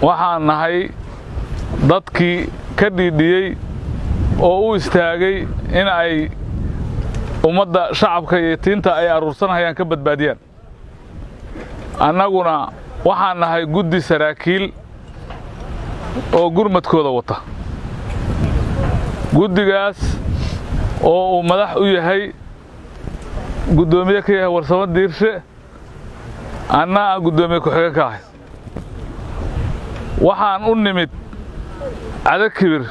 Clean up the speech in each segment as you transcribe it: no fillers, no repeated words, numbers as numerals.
waxaan nahay dadkii ka dhiidhiyey oo u istaagay in ay ummadda shacabka iyo tiinta ay aruursanayaan ka badbaadiyaan annaguna waxaan nahay guddi saraakiil oo gurmadkooda wata guddigaas oo uu madax u yahay guddoomiye ka yahay Warsamo Diirshe anna aan guddoomiye ku-xigeen ka ahay waxaan u nimid Cado Kibir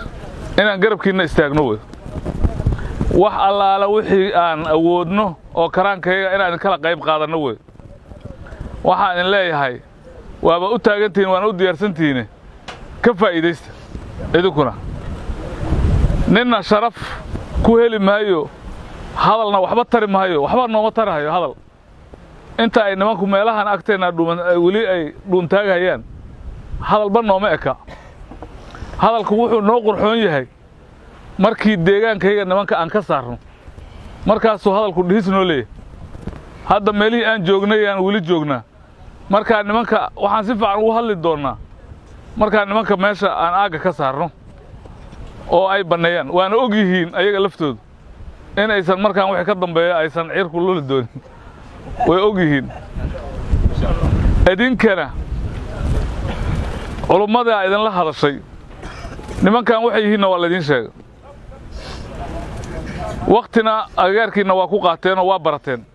inaan garabkiina istaagno wey wax allaala wixii aan awoodno oo karaankayga inaan kala qayb qaadanno wey waxaan in leeyahay waaba u taagantihiin waana u diyaarsantihiin ka faa'iideysta idinkuna ninna sharaf ku heli maayo hadalna waxba tari maayo waxba nooma tarahayo hadal inta ay nimanku meelahan agteena weli ay dhuuntaagayaan hadalba nooma eka hadalku wuxuu noo qurxoon yahay markii deegaankayga nimanka aan ka saarno markaasuu hadalku dhihis noo leeyahay hadda meelihii aan joognay aan weli joognaa markaa nimanka waxaan si fiican ugu hadli doonnaa markaa nimanka meesha aan aagga ka saarno oo ay banneeyaan waana og yihiin ayaga laftoodu in aysan markaan wixii ka dambeeya aysan cirku luli doonin way og yihiin idinkana culummada idinla hadashay nimankan waxay yihiinna waa laydin sheegay waqtina agagaarkiina waa ku qaateen oo waa barateen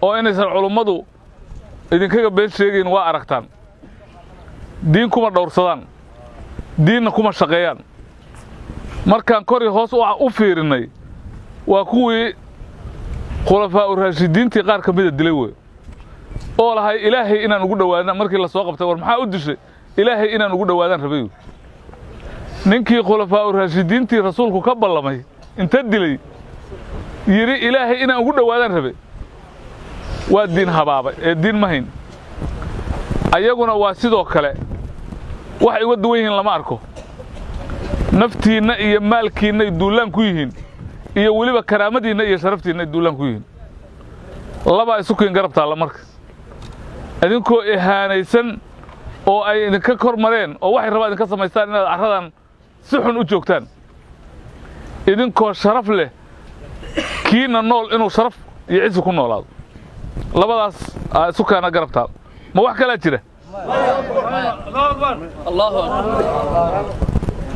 oo inaysan culummadu idinkaga been sheegayn waa aragtaan diin kuma dhowrsadaan diinna kuma shaqeeyaan markaan kori hoos u fiirinay waa kuwii khulafaa raashidiintii qaar ka mida dilay wey oo lahay ilaahay inaan ugu dhawaadna markii la soo qabtay war maxaa u dishay ilaahay inaan ugu dhawaadaan rabay ninkii khulafaa raashidiintii rasuulku ka ballamay inta dilay yiri ilaahay inaan ugu dhawaadaan rabay waa diin habaabay ee diin ma hayn ayaguna waa sidoo kale waxay uga duwan yihiin lama arko naftiinna iyo maalkiinna ay duulaan ku yihiin iyo weliba karaamadiinna iyo sharaftiinna ay duulaan ku yihiin laba isu keen garab taalla marka idinkoo ihaanaysan oo ay idinka kor mareen oo waxay rabaan idinka samaystaan inaad carradan si xun u joogtaan idinkoo sharaf leh kiina nool inuu sharaf iyo cisi ku noolaado labadaas isu keena garab taal ma wax kala jira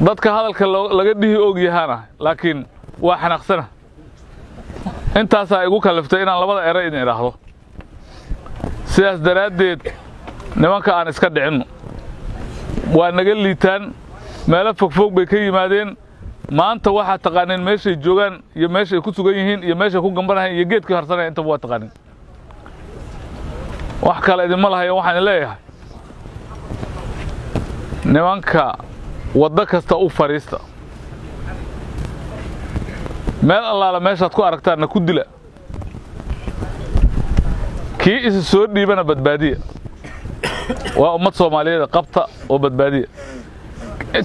dadka hadalka laga dhihi og yahaana laakiin waa xanaaqsana intaasaa igu kaliftay inaan labada eray idin idhaahdo sidaas daraaddeed nimanka aan iska dhicinno waa naga liitaan meelo fogfog bay ka yimaadeen maanta waxaa taqaaniin meeshay joogaan iyo meeshay ku sugan yihiin iyo meeshay ku gambanayaan iyo geedkii harsanaya intaba waa taqaaniin wax kale idinma lahayo waxaan leeyahay nimanka waddo kasta u fariista meel allaala meeshaad ku aragtaanna ku dila kii isi soo dhiibana badbaadiya waa ummad Soomaaliyeed qabta oo badbaadiya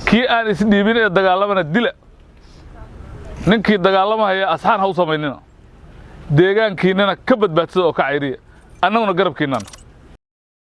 kii aan is dhiibin ee dagaalamana dila ninkii dagaalamaya asxaan ha u samaynina deegaankiinana ka badbaadsada oo ka cayriya annaguna garabkiinana